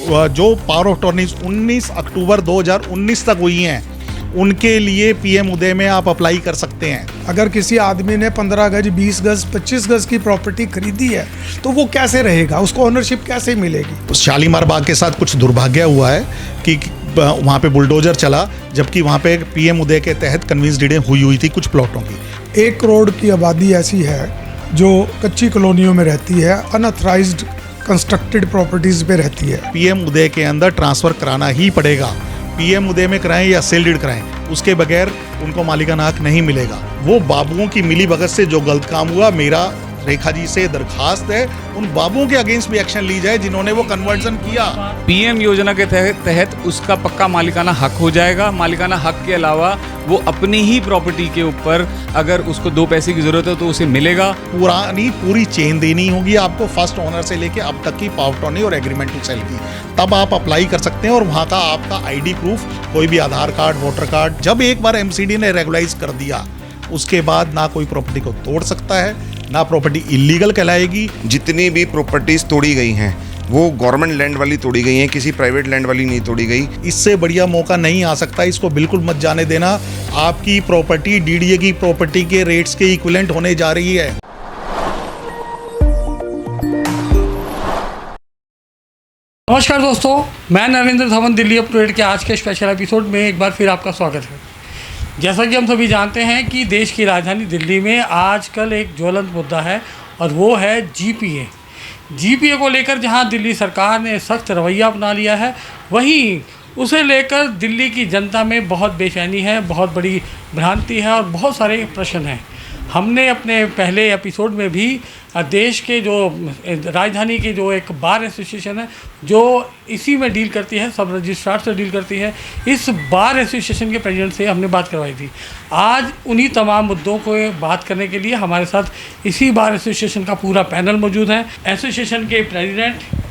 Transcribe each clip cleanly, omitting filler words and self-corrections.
जो power of attorneys 19 अक्टूबर 2019 तक हुई हैं, उनके लिए पीएम उदय में आप अप्लाई कर सकते हैं। अगर किसी आदमी ने 15 गज, 20 गज, 25 गज की प्रॉपर्टी खरीदी है तो वो कैसे रहेगा, उसको ओनरशिप कैसे मिलेगी? शालीमार बाग के साथ कुछ दुर्भाग्य हुआ है कि वहाँ पे बुलडोजर चला, जबकि वहाँ पे पीएम उदय के तहत कन्विंस डीडें हुई थी कुछ प्लॉटों की। 1 करोड़ की आबादी ऐसी है जो कच्ची कॉलोनियों में रहती है, अनऑथराइज्ड कंस्ट्रक्टेड प्रॉपर्टीज पे रहती है। पीएम उदय के अंदर ट्रांसफर कराना ही पड़ेगा। पीएम उदय में कराएं या सेल डीड कराएं, उसके बगैर उनको मालिकाना हक नहीं मिलेगा। वो बाबुओं की मिली भगत से जो गलत काम हुआ, मेरा रेखा जी से दरखास्त है उन बाबुओं के अगेंस्ट भी एक्शन ली जाए जिन्होंने वो कन्वर्जन किया। पीएम योजना के तहत उसका पक्का मालिकाना हक हो जाएगा। मालिकाना हक के अलावा वो अपनी ही प्रॉपर्टी के ऊपर अगर उसको 2 पैसे की जरूरत है तो उसे मिलेगा। पूरी चेन देनी होगी आपको, फर्स्ट ओनर से लेके अब तक की पावर टर्नी और एग्रीमेंट टू सेल की, तब आप अप्लाई कर सकते हैं। और वहाँ का आपका आईडी प्रूफ, कोई भी आधार कार्ड, वोटर कार्ड, जब एक बार एमसीडी ने रेगुलाइज कर दिया उसके बाद ना कोई प्रॉपर्टी को तोड़ सकता है, ना प्रॉपर्टी इलीगल कहलाएगी। जितनी भी प्रॉपर्टीज तोड़ी गई हैं वो गवर्नमेंट लैंड वाली तोड़ी गई हैं, किसी प्राइवेट लैंड वाली नहीं तोड़ी गई। इससे बढ़िया मौका नहीं आ सकता, इसको बिल्कुल मत जाने देना। आपकी प्रॉपर्टी डीडीए की प्रॉपर्टी के रेट्स के इक्विवेलेंट होने जा रही है। नमस्कार दोस्तों, मैं नरेंद्र धवन, दिल्ली अपडेट के आज के स्पेशल एपिसोड में एक बार फिर आपका स्वागत है। जैसा कि हम सभी जानते हैं कि देश की राजधानी दिल्ली में आजकल एक ज्वलंत मुद्दा है और वो है जीपीए को लेकर जहां दिल्ली सरकार ने सख्त रवैया अपना लिया है, वहीं उसे लेकर दिल्ली की जनता में बहुत बेचैनी है, बहुत बड़ी भ्रांति है और बहुत सारे प्रश्न हैं। हमने अपने पहले एपिसोड में भी देश के जो राजधानी के जो एक बार एसोसिएशन है जो इसी में डील करती है, सब रजिस्ट्रार से डील करती है, इस बार एसोसिएशन के प्रेसिडेंट से हमने बात करवाई थी। आज उन्हीं तमाम मुद्दों को बात करने के लिए हमारे साथ इसी बार एसोसिएशन का पूरा पैनल मौजूद है। एसोसिएशन के प्रेसिडेंट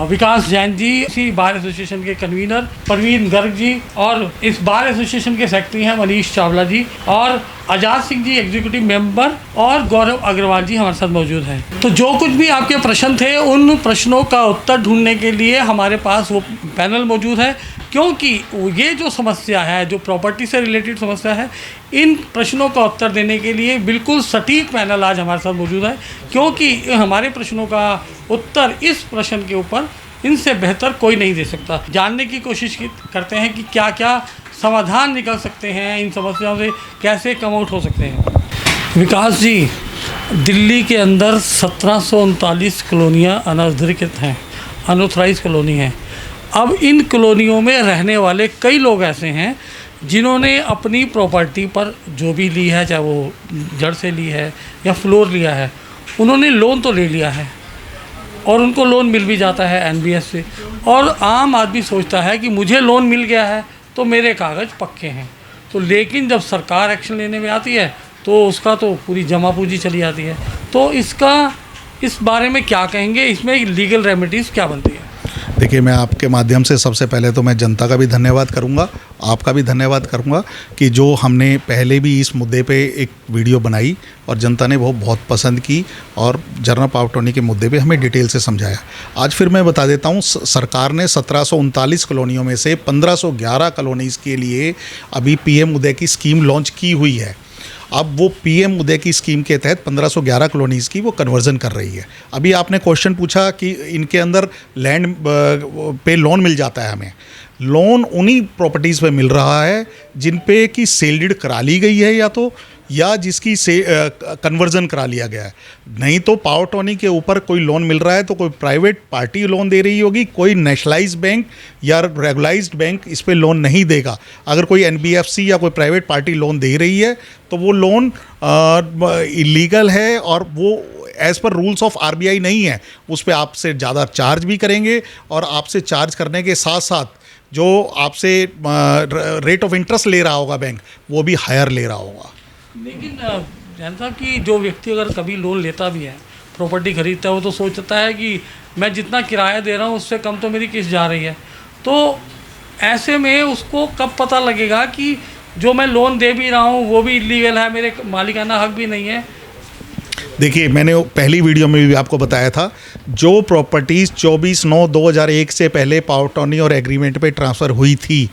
विकास जैन जी, इसी बार एसोसिएशन के कन्वीनर परवीन गर्ग जी और इस बार एसोसिएशन के सेक्रेटरी हैं मनीष चावला जी और आज़ाद सिंह जी एग्जीक्यूटिव मेंबर और गौरव अग्रवाल जी हमारे साथ मौजूद हैं। तो जो कुछ भी आपके प्रश्न थे उन प्रश्नों का उत्तर ढूंढने के लिए हमारे पास वो पैनल मौजूद है, क्योंकि ये जो समस्या है, जो प्रॉपर्टी से रिलेटेड समस्या है, इन प्रश्नों का उत्तर देने के लिए बिल्कुल सटीक पैनल आज हमारे साथ मौजूद है, क्योंकि हमारे प्रश्नों का उत्तर इस प्रश्न के ऊपर इनसे बेहतर कोई नहीं दे सकता। जानने की कोशिश करते हैं कि क्या क्या समाधान निकल सकते हैं, इन समस्याओं से कैसे कम आउट हो सकते हैं। विकास जी, दिल्ली के अंदर 1739 कॉलोनियाँ अनधिकृत हैं, अनऑथराइज कॉलोनी हैं। अब इन कॉलोनियों में रहने वाले कई लोग ऐसे हैं जिन्होंने अपनी प्रॉपर्टी पर जो भी ली है, चाहे वो जड़ से ली है या फ्लोर लिया है, उन्होंने लोन तो ले लिया है और उनको लोन मिल भी जाता है एनबीएस से, और आम आदमी सोचता है कि मुझे लोन मिल गया है तो मेरे कागज़ पक्के हैं। तो लेकिन जब सरकार एक्शन लेने में आती है तो उसका तो पूरी जमा पूंजी चली जाती है। तो इस बारे में क्या कहेंगे, इसमें लीगल रेमेडीज़ क्या बनती है? देखिए, मैं आपके माध्यम से सबसे पहले तो मैं जनता का भी धन्यवाद करूंगा, आपका भी धन्यवाद करूंगा कि जो हमने पहले भी इस मुद्दे पे एक वीडियो बनाई और जनता ने वो बहुत पसंद की और जनरल पावर टर्नी के मुद्दे पे हमें डिटेल से समझाया। आज फिर मैं बता देता हूँ, सरकार ने 1739 कॉलोनियों में से 1511 कॉलोनीज़ के लिए अभी पीएम उदय की स्कीम लॉन्च की हुई है। अब वो पीएम उदय की स्कीम के तहत 1511 कॉलोनीज़ की वो कन्वर्जन कर रही है। अभी आपने क्वेश्चन पूछा कि इनके अंदर लैंड पे लोन मिल जाता है। हमें लोन उन्हीं प्रॉपर्टीज़ पे मिल रहा है जिन पे की सेल डीड करा ली गई है या जिसकी से कन्वर्जन करा लिया गया है। नहीं तो पावर टर्नी के ऊपर कोई लोन मिल रहा है तो कोई प्राइवेट पार्टी लोन दे रही होगी, कोई नेशनलाइज्ड बैंक या रेगुलाइज्ड बैंक इस पे लोन नहीं देगा। अगर कोई एनबीएफसी या कोई प्राइवेट पार्टी लोन दे रही है तो वो लोन इलीगल है और वो as per rules of RBI नहीं है। उस पर आपसे ज़्यादा चार्ज भी करेंगे और आपसे चार्ज करने के साथ साथ जो आपसे रेट ऑफ इंटरेस्ट ले रहा होगा बैंक, वो भी हायर ले रहा होगा। लेकिन जैन साहब कि जो व्यक्ति अगर कभी लोन लेता भी है, प्रॉपर्टी खरीदता है, वो तो सोचता है कि मैं जितना किराया दे रहा हूँ उससे कम तो मेरी किस्त जा रही है। तो ऐसे में उसको कब पता लगेगा कि जो मैं लोन दे भी रहा हूँ वो भी इलीगल है, मेरे मालिकाना हक भी नहीं है? देखिए, मैंने पहली वीडियो में भी आपको बताया था, जो प्रॉपर्टीज़ 24/9/2001 से पहले पावर अटॉर्नी और एग्रीमेंट पे ट्रांसफ़र हुई थी,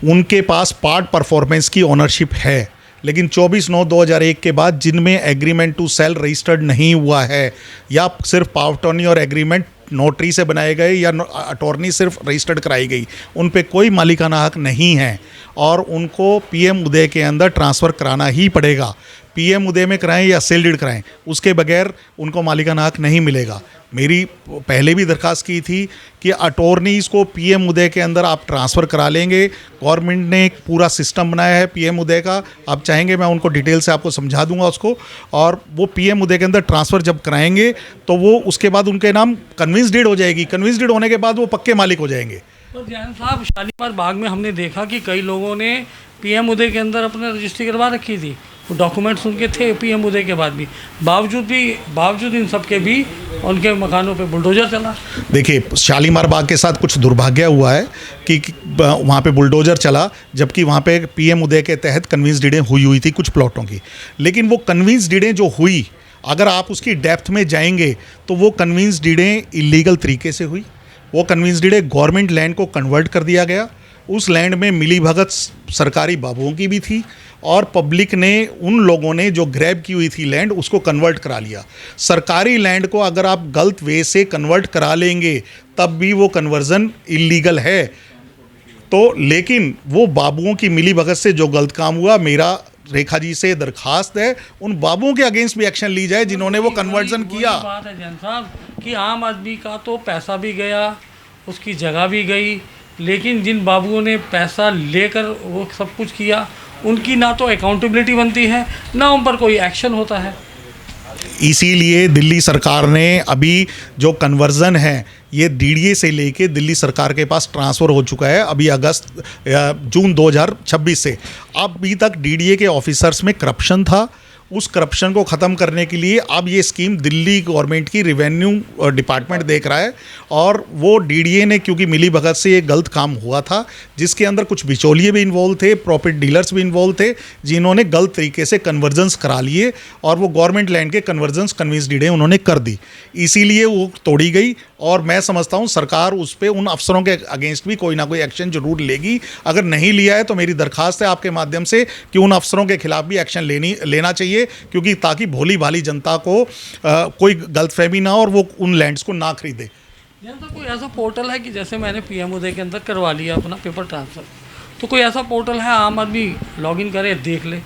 उनके पास पार्ट परफॉर्मेंस की ओनरशिप है। लेकिन 24/9/2001 के बाद जिनमें एग्रीमेंट टू सेल रजिस्टर्ड नहीं हुआ है, या सिर्फ पावर अटॉर्नी और एग्रीमेंट नोटरी से बनाए गए या अटॉर्नी सिर्फ रजिस्टर्ड कराई गई, उन पे कोई मालिकाना हक नहीं है और उनको पीएम उदय के अंदर ट्रांसफ़र कराना ही पड़ेगा। पीएम उदय में कराएं या सेल डीड कराएं, उसके बगैर उनको मालिकाना हक नहीं मिलेगा। मेरी पहले भी दरख्वास्त की थी कि अटॉर्नीज़ को पीएम उदय के अंदर आप ट्रांसफ़र करा लेंगे। गवर्नमेंट ने एक पूरा सिस्टम बनाया है पीएम उदय का, आप चाहेंगे मैं उनको डिटेल से आपको समझा दूंगा उसको। और वो पीएम उदय के अंदर ट्रांसफ़र जब कराएंगे तो वो उसके बाद उनके नाम कन्विंस डीड हो जाएगी। कन्विंस डीड होने के बाद वो पक्के मालिक हो जाएंगे। तो जैन साहब, शालीमार बाग में हमने देखा कि कई लोगों ने पीएम उदय के अंदर अपने रजिस्ट्री करवा रखी थी, वो डॉक्यूमेंट्स उनके थे पीएम उदय के बाद भी, बावजूद इन सब के भी उनके मकानों पे बुलडोजर चला। देखिए, शालीमार बाग के साथ कुछ दुर्भाग्य हुआ है कि वहाँ पे बुलडोजर चला, जबकि वहाँ पे पीएम उदय के तहत कन्विंस डीडें हुई थी कुछ प्लॉटों की। लेकिन वो कन्विंस डीडें जो हुई, अगर आप उसकी डेप्थ में जाएंगे तो वो कन्विंस डीडें इलीगल तरीके से हुई। वो कन्विंस डीडें गवर्नमेंट लैंड को कन्वर्ट कर दिया गया। उस लैंड में मिली भगत सरकारी बाबुओं की भी थी और पब्लिक ने, उन लोगों ने जो ग्रैब की हुई थी लैंड, उसको कन्वर्ट करा लिया। सरकारी लैंड को अगर आप गलत वे से कन्वर्ट करा लेंगे तब भी वो कन्वर्जन इलीगल है। तो लेकिन वो बाबुओं की मिली भगत से जो गलत काम हुआ, मेरा रेखा जी से दरखास्त है उन बाबुओं के अगेंस्ट भी एक्शन ली जाए जिन्होंने वो कन्वर्जन किया। बात है जैन साहब कि आम आदमी का तो पैसा भी गया, उसकी जगह भी गई, लेकिन जिन बाबुओं ने पैसा लेकर वो सब कुछ किया, उनकी ना तो अकाउंटेबिलिटी बनती है, ना उन पर कोई एक्शन होता है। इसीलिए दिल्ली सरकार ने अभी जो कन्वर्जन है, ये डीडीए से लेके दिल्ली सरकार के पास ट्रांसफ़र हो चुका है अभी जून 2026 से। अभी तक डीडीए के ऑफिसर्स में करप्शन था। उस करप्शन को ख़त्म करने के लिए अब ये स्कीम दिल्ली गवर्नमेंट की रिवेन्यू डिपार्टमेंट देख रहा है। और वो डीडीए ने, क्योंकि मिली भगत से ये गलत काम हुआ था जिसके अंदर कुछ बिचौलिए भी इन्वॉल्व थे, प्रॉपर्टी डीलर्स भी इन्वॉल्व थे, जिन्होंने गलत तरीके से कन्वर्जन्स करा लिए और वो गवर्नमेंट लैंड के कन्वर्जन्स कन्विंस डीडें उन्होंने कर दी, इसीलिए वो तोड़ी गई। और मैं समझता हूँ सरकार उस पर, उन अफसरों के अगेंस्ट भी कोई ना कोई एक्शन जरूर लेगी। अगर नहीं लिया है तो मेरी दरखास्त है आपके माध्यम से कि उन अफसरों के खिलाफ भी एक्शन लेना चाहिए, क्योंकि ताकि भोली भाली जनता को कोई गलतफहमी ना हो और वो उन लैंड्स को ना खरीदे। तो कोई ऐसा पोर्टल है कि जैसे मैंने पीएम उदय के अंदर करवा लिया अपना पेपर ट्रांसफ़र, तो कोई ऐसा पोर्टल है आम आदमी लॉगिन करे, देख ले,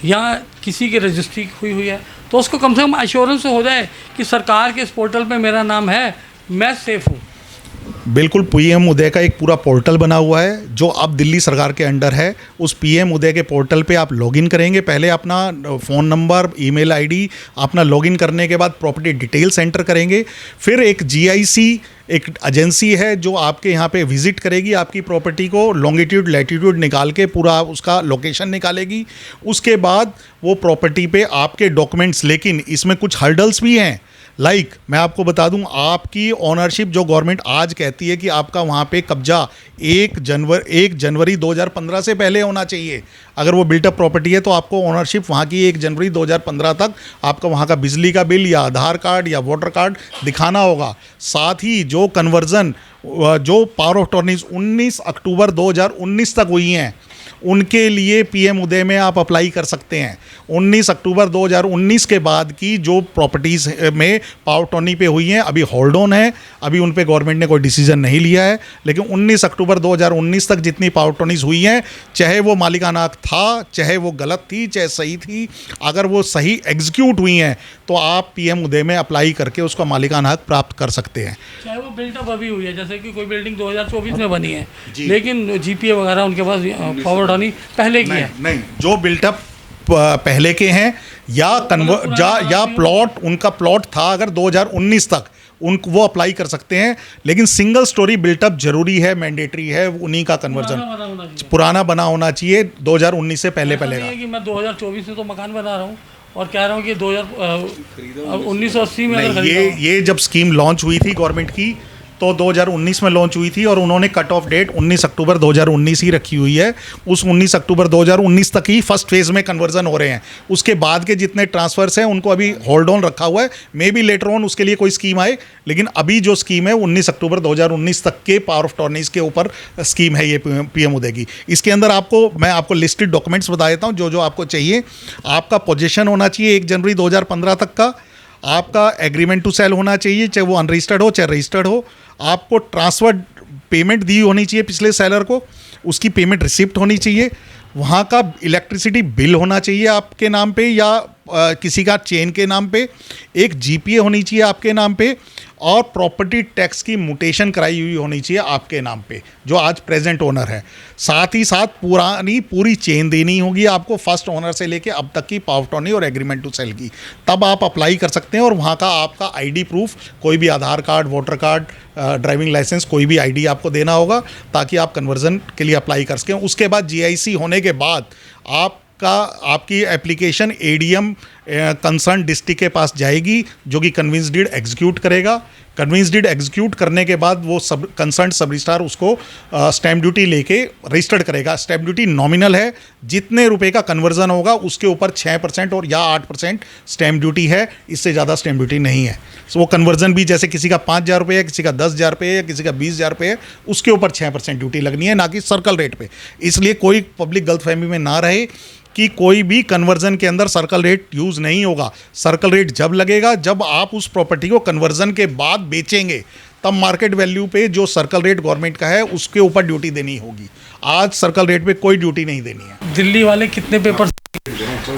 या किसी की रजिस्ट्री हुई है तो उसको कम से कम एश्योरेंस हो जाए कि सरकार के इस पोर्टल पे मेरा नाम है, मैं सेफ हूँ। बिल्कुल, पीएम उदय का एक पूरा पोर्टल बना हुआ है जो अब दिल्ली सरकार के अंडर है। उस पीएम उदय के पोर्टल पे आप लॉगिन करेंगे, पहले अपना फ़ोन नंबर, ईमेल आईडी अपना लॉगिन करने के बाद प्रॉपर्टी डिटेल्स एंटर करेंगे। फिर एक जीआईसी, एक एजेंसी है जो आपके यहाँ पे विज़िट करेगी, आपकी प्रॉपर्टी को लॉन्गिट्यूड लैटिट्यूड निकाल के पूरा उसका लोकेशन निकालेगी। उसके बाद वो प्रॉपर्टी पे आपके डॉक्यूमेंट्स, लेकिन इसमें कुछ हर्डल्स भी हैं। लाइक मैं आपको बता दूं, आपकी ओनरशिप जो गवर्नमेंट आज कहती है कि आपका वहाँ पे कब्जा 1 जनवरी 2015 से पहले होना चाहिए। अगर वो बिल्टअप प्रॉपर्टी है तो आपको ओनरशिप वहाँ की 1 जनवरी 2015 तक आपका वहाँ का बिजली का बिल या आधार कार्ड या वोटर कार्ड दिखाना होगा। साथ ही जो कन्वर्जन, जो पावर ऑफ अटॉर्नीज 19 अक्टूबर 2019 तक हुई हैं, उनके लिए पीएम उदय में आप अप्लाई कर सकते हैं। 19 अक्टूबर 2019 के बाद की जो प्रॉपर्टीज़ में पावर अटॉर्नी पे हुई हैं अभी होल्ड ऑन है, अभी उन पे गवर्नमेंट ने कोई डिसीजन नहीं लिया है। लेकिन 19 अक्टूबर 2019 तक जितनी पावर अटॉर्नीज हुई हैं, चाहे वो मालिकाना हक था, चाहे वो गलत थी, चाहे सही थी, अगर वो सही एग्जीक्यूट हुई हैं तो आप पीएम उदय में अप्लाई करके उसका मालिकाना हक प्राप्त कर सकते हैं। चाहे वो बिल्टअप अभी हुई है, जैसे कि कोई बिल्डिंग 2024 में बनी है लेकिन जीपीए वगैरह उनके पास पावर अटॉर्नी पहले की है। नहीं, जो बिल्टअप पहले के हैं या प्लॉट, उनका प्लॉट था अगर 2019 तक, उनको वो अप्लाई कर सकते हैं। लेकिन सिंगल स्टोरी बिल्टअप जरूरी है, मैंडेटरी है, उन्हीं का कन्वर्जन पुराना बना होना चाहिए 2019 से पहले का। कि मैं 2024 में तो मकान बना रहा हूँ और कह रहा हूँ कि 1980 में ये जब स्कीम लॉन्च हुई थी गवर्नमेंट की, तो 2019 में लॉन्च हुई थी और उन्होंने कट ऑफ डेट 19 अक्टूबर 2019 ही रखी हुई है। उस 19 अक्टूबर 2019 तक ही फर्स्ट फेज़ में कन्वर्जन हो रहे हैं। उसके बाद के जितने ट्रांसफर्स हैं उनको अभी होल्ड ऑन रखा हुआ है। मे बी लेटर ऑन उसके लिए कोई स्कीम आए, लेकिन अभी जो स्कीम है 19 अक्टूबर 2019 तक के पावर ऑफ टॉर्नीज के ऊपर स्कीम है ये पीएम उदय की। इसके अंदर मैं आपको लिस्टेड डॉक्यूमेंट्स बता देता हूँ जो जो आपको चाहिए। आपका पोजीशन होना चाहिए 1 जनवरी 2015 तक का। आपका एग्रीमेंट टू सेल होना चाहिए, चाहे वो अनरजिस्टर्ड हो चाहे रजिस्टर्ड हो। आपको ट्रांसफर पेमेंट दी होनी चाहिए पिछले सेलर को, उसकी पेमेंट रिसिप्ट होनी चाहिए। वहाँ का इलेक्ट्रिसिटी बिल होना चाहिए आपके नाम पे या किसी का चेन के नाम पे। एक जीपीए होनी चाहिए आपके नाम पे और प्रॉपर्टी टैक्स की म्यूटेशन कराई हुई होनी चाहिए आपके नाम पे जो आज प्रेजेंट ओनर है। साथ ही साथ पूरी चेन देनी होगी आपको, फर्स्ट ओनर से लेके अब तक की पावर ऑफ टर्नी और एग्रीमेंट टू सेल की। तब आप अप्लाई कर सकते हैं और वहाँ का आपका आईडी प्रूफ, कोई भी Aadhaar card, voter card, driving licence, कोई भी आईडी आपको देना होगा ताकि आप कन्वर्जन के लिए अप्लाई कर सकें। उसके बाद जीआईसी होने के बाद आपकी एप्लीकेशन एडीएम कंसर्न डिस्ट्रिक्ट के पास जाएगी जो कि कन्विंस डीड एग्जीक्यूट करेगा। कन्विंस डीड एग्जीक्यूट करने के बाद वो कंसर्न सब रजिस्ट्रार उसको स्टैम्प ड्यूटी लेके रजिस्टर्ड करेगा। स्टैम्प ड्यूटी नॉमिनल है, जितने रुपए का कन्वर्जन होगा उसके ऊपर 6% और या 8% स्टैम्प ड्यूटी है, इससे ज़्यादा स्टैम्प ड्यूटी नहीं है। सो वो कन्वर्जन भी जैसे किसी का 5,000 रुपये है, किसी का 10,000 रुपये है, किसी का 20,000 रुपये है, उसके ऊपर 6% ड्यूटी लगनी है, ना कि सर्कल रेट पे। इसलिए कोई पब्लिक गलतफहमी में ना रहे कि कोई भी कन्वर्जन के अंदर सर्कल रेट यूज़ नहीं होगा। सर्कल रेट जब लगेगा जब आप उस प्रॉपर्टी को कन्वर्जन के बाद बेचेंगे, तब मार्केट वैल्यू पे जो सर्कल रेट गवर्नमेंट का है उसके ऊपर ड्यूटी देनी होगी। आज सर्कल रेट पे कोई ड्यूटी नहीं देनी है। दिल्ली वाले कितने पेपर्स,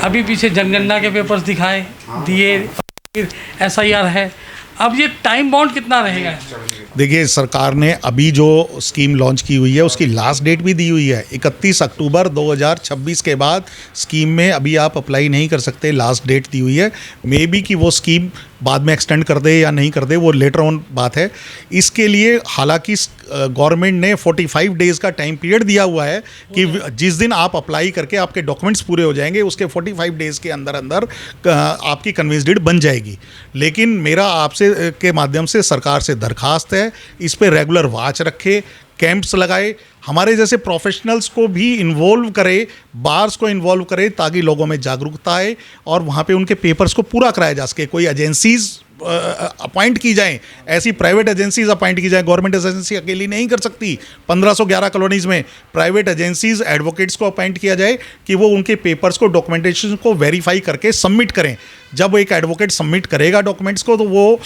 अभी पीछे जनगणना के पेपर्स दिखाए दिए, फिर एसआईआर है, अब ये टाइम बाउंड कितना रहेगा? देखिए, सरकार ने अभी जो स्कीम लॉन्च की हुई है उसकी लास्ट डेट भी दी हुई है 31 अक्टूबर 2026 के बाद स्कीम में अभी आप अप्लाई नहीं कर सकते, लास्ट डेट दी हुई है। मे बी कि वो स्कीम बाद में एक्सटेंड कर दे या नहीं कर दे, वो लेटर ऑन बात है। इसके लिए हालांकि गवर्नमेंट ने 45 डेज़ का टाइम पीरियड दिया हुआ है कि जिस दिन आप अप्लाई करके आपके डॉक्यूमेंट्स पूरे हो जाएंगे उसके 45 डेज़ के अंदर अंदर आपकी कन्विंस डीड बन जाएगी। लेकिन मेरा आपसे के माध्यम से सरकार से दरखास्त है, इस पर रेगुलर वॉच रखे, कैंप्स लगाए, हमारे जैसे प्रोफेशनल्स को भी इन्वॉल्व करे, बार्स को इन्वॉल्व करे ताकि लोगों में जागरूकता आए और वहाँ पे उनके पेपर्स को पूरा कराया जा सके। कोई एजेंसीज़ अपॉइंट की जाएं, ऐसी प्राइवेट एजेंसीज अपॉइंट की जाएं, गवर्नमेंट एजेंसी अकेली नहीं कर सकती। 1511 कॉलोनीज़ में प्राइवेट एजेंसीज एडवोकेट्स को अपॉइंट किया जाए कि वो उनके पेपर्स को, डॉक्यूमेंटेशन को वेरीफाई करके सबमिट करें। जब एक एडवोकेट सबमिट करेगा डॉक्यूमेंट्स को तो वो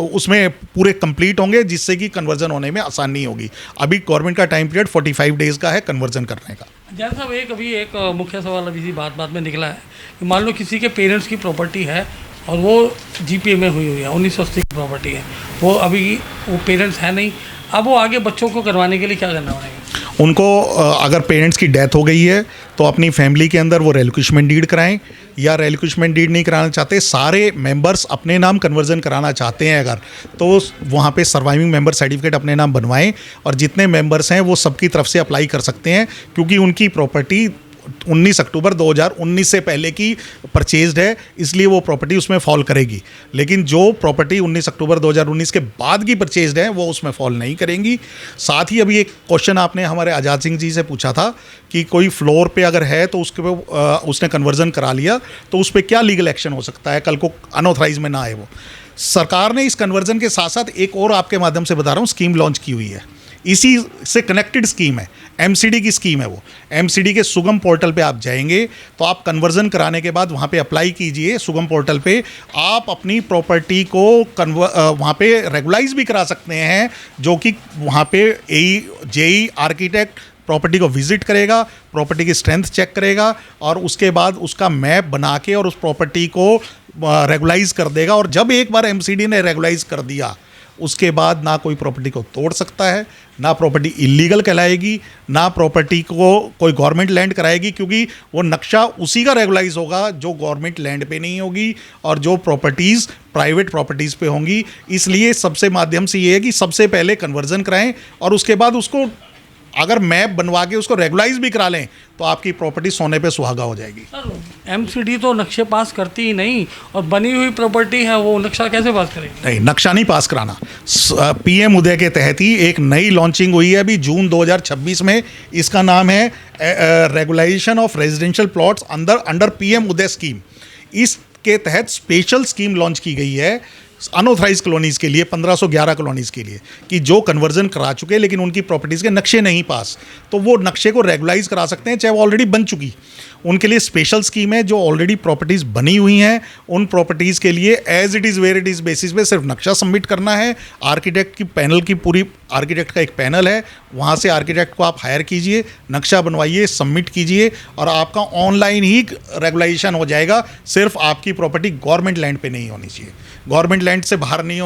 उसमें पूरे कंप्लीट होंगे, जिससे कि कन्वर्जन होने में आसानी होगी। अभी गवर्नमेंट का टाइम पीरियड 45 डेज़ का है कन्वर्जन करने का। जैसा साहब, अभी एक मुख्य सवाल अभी बात में निकला है कि मान लो किसी के पेरेंट्स की प्रॉपर्टी है और वो जीपीए में हुई है, 1980 की प्रॉपर्टी है, वो अभी वो पेरेंट्स है नहीं, अब वो आगे बच्चों को करवाने के लिए क्या करना पड़ेगा? उनको अगर पेरेंट्स की डेथ हो गई है तो अपनी फैमिली के अंदर वो रेलिक्विशमेंट डीड कराएं, या रेलिक्विशमेंट डीड नहीं कराना चाहते, सारे मेंबर्स अपने नाम कन्वर्जन कराना चाहते हैं अगर, तो वहाँ पे सर्वाइविंग मेंबर सर्टिफिकेट अपने नाम बनवाएं और जितने मेंबर्स हैं वो सबकी तरफ से अप्लाई कर सकते हैं, क्योंकि उनकी प्रॉपर्टी 19 अक्टूबर 2019 से पहले की परचेज्ड है, इसलिए वो प्रॉपर्टी उसमें फॉल करेगी। लेकिन जो प्रॉपर्टी 19 अक्टूबर 2019 के बाद की परचेज्ड है वो उसमें फॉल नहीं करेंगी। साथ ही अभी एक क्वेश्चन आपने हमारे आज़ाद सिंह जी से पूछा था कि कोई फ्लोर पे अगर है तो उसके उसने कन्वर्जन करा लिया तो उस पर क्या लीगल एक्शन हो सकता है, कल को अनऑथराइज में ना आए वो। सरकार ने इस कन्वर्जन के साथ साथ एक और आपके माध्यम से बता रहा हूँ स्कीम लॉन्च की हुई है, इसी से कनेक्टेड स्कीम है, एमसीडी की स्कीम है वो। एमसीडी के सुगम पोर्टल पे आप जाएंगे तो आप कन्वर्जन कराने के बाद वहाँ पे अप्लाई कीजिए सुगम पोर्टल पे, आप अपनी प्रॉपर्टी को वहाँ पे रेगुलाइज भी करा सकते हैं, जो कि वहाँ पे जेई आर्किटेक्ट प्रॉपर्टी को विजिट करेगा, प्रॉपर्टी की स्ट्रेंथ चेक करेगा और उसके बाद उसका मैप बना के और उस प्रॉपर्टी को रेगुलाइज कर देगा। और जब एक बार एमसीडी ने रेगुलाइज कर दिया उसके बाद ना कोई प्रॉपर्टी को तोड़ सकता है, ना प्रॉपर्टी इलीगल कहलाएगी, ना प्रॉपर्टी को कोई गवर्नमेंट लैंड कराएगी, क्योंकि वो नक्शा उसी का रेगुलाइज होगा जो गवर्नमेंट लैंड पे नहीं होगी और जो प्रॉपर्टीज़ प्राइवेट प्रॉपर्टीज़ पे होंगी। इसलिए सबसे माध्यम से ये है कि सबसे पहले कन्वर्जन कराएं और उसके बाद उसको अगर मैप बनवा के उसको रेगुलाइज भी करा लें तो आपकी प्रॉपर्टी सोने पे सुहागा हो जाएगी। सर एमसीडी तो नक्शे पास करती ही नहीं, और बनी हुई प्रॉपर्टी है वो नक्शा कैसे पास करेगी? नहीं, नक्शा नहीं पास कराना। पीएम उदय के तहत ही एक नई लॉन्चिंग हुई है अभी जून 2026 में। इसका नाम है regulation of residential plots under PM Uday scheme. इसके तहत स्पेशल स्कीम लॉन्च की गई है अनऑथराइज कॉलोनीज़ के लिए, 1511 कॉलोनीज़ के लिए, कि जो कन्वर्जन करा चुके हैं लेकिन उनकी प्रॉपर्टीज़ के नक्शे नहीं पास, तो वो नक्शे को रेगुलाइज करा सकते हैं, चाहे वो ऑलरेडी बन चुकी। उनके लिए स्पेशल स्कीम है। जो ऑलरेडी प्रॉपर्टीज़ बनी हुई हैं उन प्रॉपर्टीज़ के लिए as it is where it is basis पे सिर्फ नक्शा सबमिट करना है। आर्किटेक्ट की पैनल की पूरी, आर्किटेक्ट का एक पैनल है, वहाँ से आर्किटेक्ट को आप हायर कीजिए, नक्शा बनवाइए, सबमिट कीजिए और आपका ऑनलाइन ही रेगुलाइजेशन हो जाएगा। सिर्फ आपकी प्रॉपर्टी गवर्नमेंट लैंड पे नहीं होनी चाहिए, गवर्नमेंट लैंड से बाहर नहीं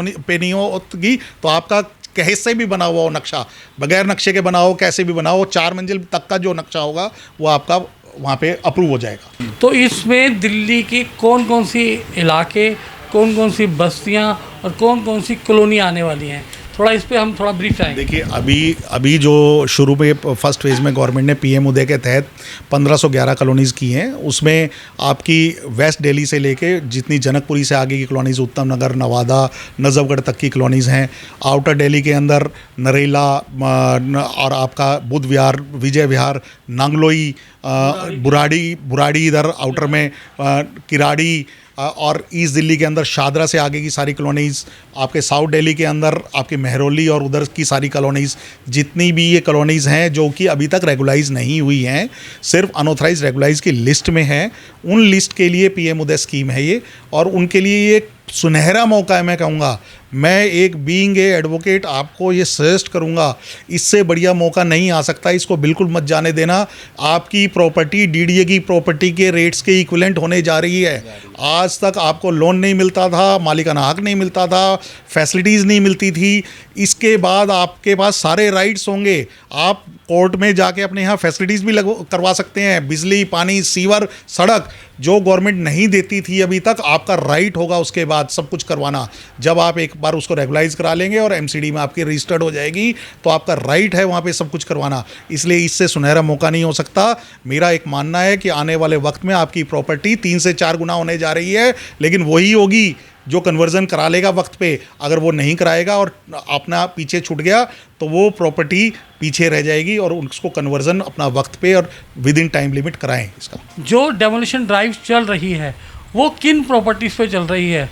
होगी तो आपका कैसे भी बना हुआ हो नक्शा, बगैर नक्शे के बना हो, कैसे भी बना हो, 4 मंजिल तक का जो नक्शा होगा वो आपका वहाँ पे अप्रूव हो जाएगा। तो इसमें दिल्ली की कौन कौन सी इलाके, कौन कौन सी बस्तियाँ और कौन कौन सी कॉलोनी आने वाली हैं, थोड़ा इस पे हम थोड़ा ब्रीफ चाहेंगे। देखिए अभी जो शुरू में फर्स्ट फेज़ में गवर्नमेंट ने पीएम उदय के तहत 1511 कॉलोनीज़ की हैं, उसमें आपकी वेस्ट दिल्ली से लेके जितनी जनकपुरी से आगे की कॉलोनीज़, उत्तम नगर, नवादा, नजफगढ़ तक की कॉलोनीज़ हैं। आउटर दिल्ली के अंदर नरेला और आपका बुद्ध विहार, विजय विहार, नांगलोई, बुराड़ी इधर आउटर में, किराड़ी, और ईस्ट दिल्ली के अंदर शादरा से आगे की सारी कॉलोनीज़, आपके साउथ दिल्ली के अंदर आपके मेहरौली और उधर की सारी कॉलोनीज़, जितनी भी ये कॉलोनीज़ हैं जो कि अभी तक रेगुलाइज नहीं हुई हैं, सिर्फ अनऑथराइज रेगुलाइज की लिस्ट में हैं, उन लिस्ट के लिए पीएम उदय स्कीम है ये। और उनके लिए ये सुनहरा मौका है। मैं कहूँगा, मैं एक बीइंग ए एडवोकेट आपको ये सजेस्ट करूँगा, इससे बढ़िया मौका नहीं आ सकता, इसको बिल्कुल मत जाने देना। आपकी प्रॉपर्टी डीडीए की प्रॉपर्टी के रेट्स के इक्विवेलेंट होने जा रही है। आज तक आपको लोन नहीं मिलता था, मालिकाना हक नहीं मिलता था, फैसिलिटीज़ नहीं मिलती थी। इसके बाद आपके पास सारे राइट्स होंगे। आप कोर्ट में जाके अपने यहाँ फैसिलिटीज़ भी करवा सकते हैं, बिजली, पानी, सीवर, सड़क, जो गवर्नमेंट नहीं देती थी अभी तक, आपका राइट होगा उसके बाद सब कुछ करवाना। जब आप एक बार उसको रेगुलाइज करा लेंगे और एमसीडी में आपकी रजिस्टर्ड हो जाएगी तो आपका राइट है वहाँ पे सब कुछ करवाना। इसलिए इससे सुनहरा मौका नहीं हो सकता। मेरा एक मानना है कि आने वाले वक्त में आपकी प्रॉपर्टी 3 से 4 गुना होने जा रही है, लेकिन वही होगी जो कन्वर्जन करा लेगा वक्त पे। अगर वो नहीं कराएगा और अपना पीछे छूट गया तो वो प्रॉपर्टी पीछे रह जाएगी, और उसको कन्वर्जन अपना वक्त पे और विद इन टाइम लिमिट कराएं। इसका जो डेमोलिशन ड्राइव चल रही है वो किन प्रॉपर्टीज़ पे चल रही है?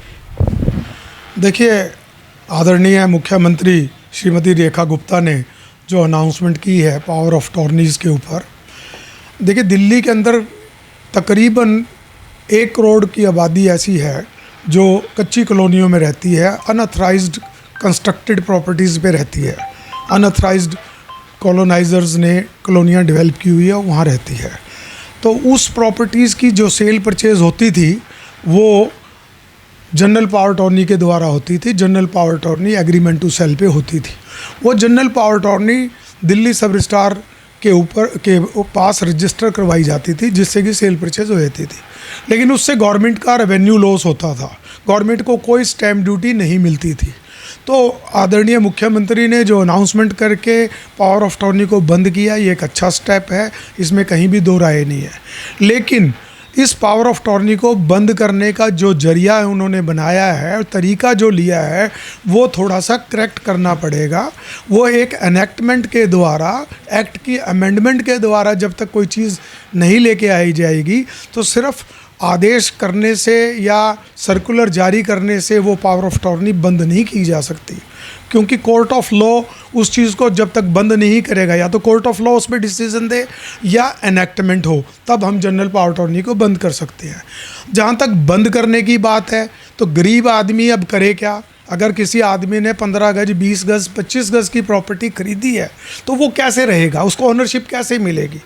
देखिए, आदरणीय मुख्यमंत्री श्रीमती रेखा गुप्ता ने जो अनाउंसमेंट की है पावर ऑफ टॉर्नीज़ के ऊपर, देखिए दिल्ली के अंदर तकरीबन 1 करोड़ की आबादी ऐसी है जो कच्ची कॉलोनियों में रहती है, अनऑथराइज्ड कंस्ट्रक्टेड प्रॉपर्टीज़ पे रहती है। अनऑथराइज्ड कॉलोनाइजर्स ने कॉलोनियाँ डेवलप की हुई है, वहाँ रहती है। तो उस प्रॉपर्टीज़ की जो सेल परचेज़ होती थी वो जनरल पावर टॉर्नी के द्वारा होती थी। General power attorney agreement to sell पे होती थी। वो जनरल पावर टॉर्नी दिल्ली सब रजिस्ट्रार के ऊपर के पास रजिस्टर करवाई जाती थी, जिससे कि सेल परचेज हो जाती थी। लेकिन उससे गवर्नमेंट का रेवेन्यू लॉस होता था, गवर्नमेंट को कोई स्टैम्प ड्यूटी नहीं मिलती थी। तो आदरणीय मुख्यमंत्री ने जो अनाउंसमेंट करके पावर ऑफ टॉर्नी को बंद किया, ये एक अच्छा स्टेप है, इसमें कहीं भी दो राय नहीं है। लेकिन इस पावर ऑफ टॉर्नी को बंद करने का जो जरिया है उन्होंने बनाया है और तरीका जो लिया है वो थोड़ा सा करेक्ट करना पड़ेगा। वो एक एनेक्टमेंट के द्वारा, एक्ट की अमेंडमेंट के द्वारा जब तक कोई चीज़ नहीं लेके आई जाएगी तो सिर्फ आदेश करने से या सर्कुलर जारी करने से वो पावर ऑफ टॉर्नी बंद नहीं की जा सकती, क्योंकि कोर्ट ऑफ लॉ उस चीज़ को जब तक बंद नहीं करेगा, या तो कोर्ट ऑफ लॉ उस पर डिसीजन दे या एनेक्टमेंट हो, तब हम जनरल पावर टॉर्नी को बंद कर सकते हैं। जहाँ तक बंद करने की बात है तो गरीब आदमी अब करे क्या? अगर किसी आदमी ने 15 गज, 20 गज, 25 गज की प्रॉपर्टी खरीदी है तो वो कैसे रहेगा, उसको ओनरशिप कैसे मिलेगी?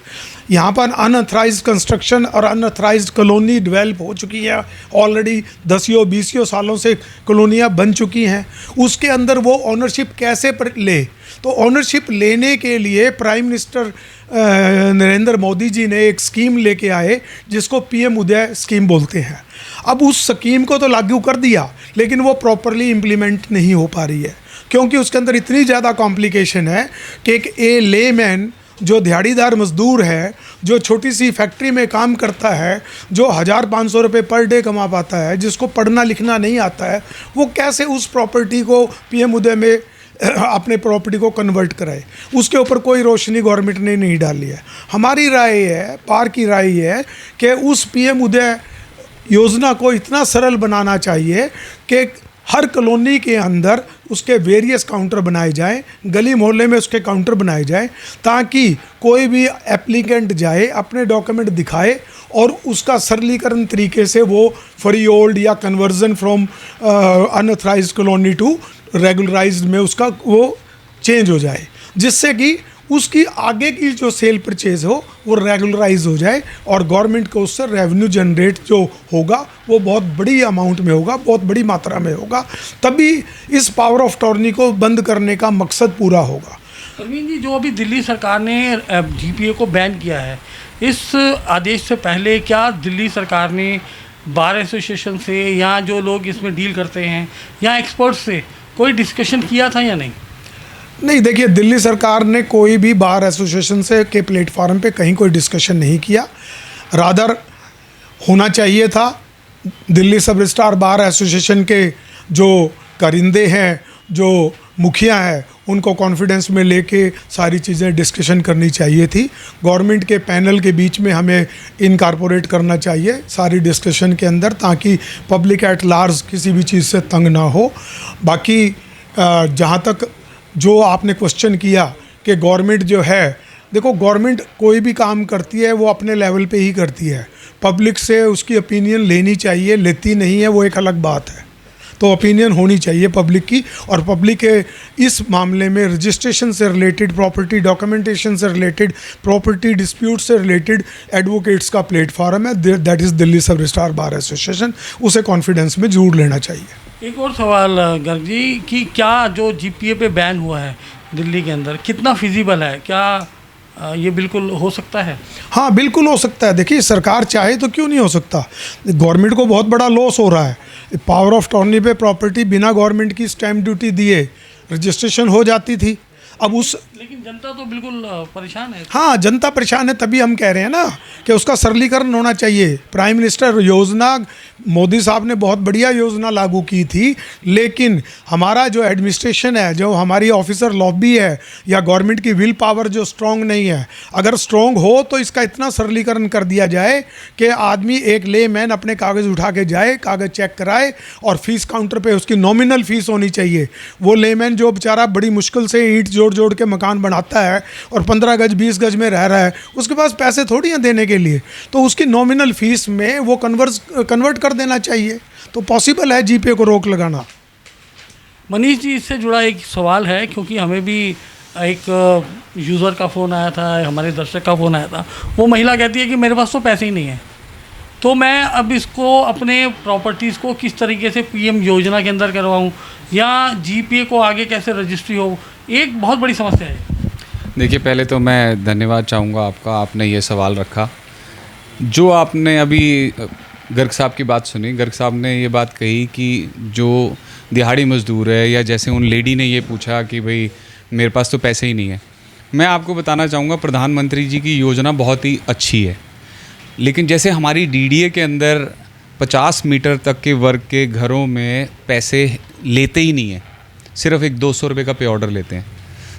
यहाँ पर अनऑथराइज कंस्ट्रक्शन और अनऑथराइज कॉलोनी डेवलप हो चुकी है, ऑलरेडी 10-20 सालों से कॉलोनियाँ बन चुकी हैं। उसके अंदर वो ओनरशिप कैसे ले? तो ओनरशिप लेने के लिए प्राइम मिनिस्टर नरेंद्र मोदी जी ने एक स्कीम लेके आए जिसको पीएम उदय स्कीम बोलते हैं। अब उस स्कीम को तो लागू कर दिया, लेकिन वो प्रॉपरली इम्प्लीमेंट नहीं हो पा रही है, क्योंकि उसके अंदर इतनी ज़्यादा कॉम्प्लिकेशन है कि एक लेमैन जो दिहाड़ीदार मजदूर है, जो छोटी सी फैक्ट्री में काम करता है, जो 1,500 रुपये पर डे कमा पाता है, जिसको पढ़ना लिखना नहीं आता है, वो कैसे उस प्रॉपर्टी को पीएम उदय में अपने प्रॉपर्टी को कन्वर्ट कराए? उसके ऊपर कोई रोशनी गवर्नमेंट ने नहीं डाली है। हमारी राय है, पार की राय है कि उस पीएम उदय योजना को इतना सरल बनाना चाहिए कि हर कॉलोनी के अंदर उसके वेरियस काउंटर बनाए जाएं, गली मोहल्ले में उसके काउंटर बनाए जाएं, ताकि कोई भी एप्लीकेंट जाए, अपने डॉक्यूमेंट दिखाए और उसका सरलीकरण तरीके से वो फ्री होल्ड या conversion from unauthorised colony to regularised में उसका वो चेंज हो जाए, जिससे कि उसकी आगे की जो सेल परचेज हो वो रेगुलराइज हो जाए और गवर्नमेंट को उससे रेवेन्यू जनरेट जो होगा वो बहुत बड़ी अमाउंट में होगा, बहुत बड़ी मात्रा में होगा। तभी इस पावर ऑफ अटॉर्नी को बंद करने का मकसद पूरा होगा। परवीन जी, जो अभी दिल्ली सरकार ने जीपीए को बैन किया है, इस आदेश से पहले क्या दिल्ली सरकार ने बार एसोसिएशन से या जो लोग इसमें डील करते हैं या एक्सपर्ट से कोई डिस्कशन किया था या नहीं? नहीं, देखिए, दिल्ली सरकार ने कोई भी बार एसोसिएशन से के प्लेटफार्म पे कहीं कोई डिस्कशन नहीं किया। रादर होना चाहिए था। दिल्ली सब रजिस्ट्रार बार एसोसिएशन के जो कारिंदे हैं, जो मुखिया हैं, उनको कॉन्फिडेंस में लेके सारी चीज़ें डिस्कशन करनी चाहिए थी। गवर्नमेंट के पैनल के बीच में हमें इनकॉर्पोरेट करना चाहिए सारी डिस्कशन के अंदर, ताकि पब्लिक एट लार्ज किसी भी चीज़ से तंग ना हो। बाकी जहाँ तक जो आपने क्वेश्चन किया कि गवर्नमेंट जो है, देखो, गवर्नमेंट कोई भी काम करती है वो अपने लेवल पे ही करती है। पब्लिक से उसकी ओपिनियन लेनी चाहिए, लेती नहीं है वो एक अलग बात है। तो ओपिनियन होनी चाहिए पब्लिक की, और पब्लिक के इस मामले में रजिस्ट्रेशन से रिलेटेड, प्रॉपर्टी डॉक्यूमेंटेशन से रिलेटेड, प्रॉपर्टी डिस्प्यूट से रिलेटेड एडवोकेट्स का प्लेटफॉर्म है, दैट इज़ दिल्ली सब रजिस्ट्रार बार एसोसिएशन। उसे कॉन्फिडेंस में जरूर लेना चाहिए। एक और सवाल गर्ग जी, कि क्या जो जीपीए पे बैन हुआ है दिल्ली के अंदर, कितना फिजिबल है? क्या ये बिल्कुल हो सकता है? हाँ, बिल्कुल हो सकता है। देखिए, सरकार चाहे तो क्यों नहीं हो सकता। गवर्नमेंट को बहुत बड़ा लॉस हो रहा है। पावर ऑफ अटॉर्नी पे प्रॉपर्टी बिना गवर्नमेंट की स्टैम्प ड्यूटी दिए रजिस्ट्रेशन हो जाती थी। अब उस लेकिन जनता तो बिल्कुल परेशान है। हाँ, जनता परेशान है, तभी हम कह रहे हैं ना कि उसका सरलीकरण होना चाहिए। प्राइम मिनिस्टर योजना, मोदी साहब ने बहुत बढ़िया योजना लागू की थी, लेकिन हमारा जो एडमिनिस्ट्रेशन है, जो हमारी ऑफिसर लॉबी है, या गवर्नमेंट की विल पावर जो स्ट्रॉन्ग नहीं है। अगर स्ट्रॉन्ग हो तो इसका इतना सरलीकरण कर दिया जाए कि आदमी, एक ले मैन अपने कागज़ उठा के जाए, कागज़ चेक कराए, और फीस काउंटर पे उसकी नॉमिनल फ़ीस होनी चाहिए। वो ले मैन जो बेचारा बड़ी मुश्किल से ईंट जोड़ जोड़ के मकान बनाता है और 15 गज 20 गज में रह रहा है, उसके पास पैसे थोड़ी हैं देने के लिए, तो उसकी नॉमिनल फ़ीस में वो कन्वर्ट कर देना चाहिए। तो पॉसिबल है जीपीए को रोक लगाना। मनीष जी, इससे जुड़ा एक सवाल है, क्योंकि हमें भी एक यूज़र का फ़ोन आया था, हमारे दर्शक का फ़ोन आया था। वो महिला कहती है कि मेरे पास तो पैसे ही नहीं है, तो मैं अब इसको अपने प्रॉपर्टीज़ को किस तरीके से पीएम योजना के अंदर करवाऊं, या जीपीए को आगे कैसे रजिस्ट्री हो? एक बहुत बड़ी समस्या है। देखिए, पहले तो मैं धन्यवाद चाहूँगा आपका, आपने ये सवाल रखा। जो आपने अभी गर्ग साहब की बात सुनी, गर्ग साहब ने ये बात कही कि जो दिहाड़ी मजदूर है, या जैसे उन लेडी ने ये पूछा कि भाई मेरे पास तो पैसे ही नहीं है। मैं आपको बताना चाहूँगा, प्रधानमंत्री जी की योजना बहुत ही अच्छी है, लेकिन जैसे हमारी डीडीए के अंदर 50 मीटर तक के वर्ग के घरों में पैसे लेते ही नहीं हैं, सिर्फ एक 200 रुपये का पे ऑर्डर लेते हैं।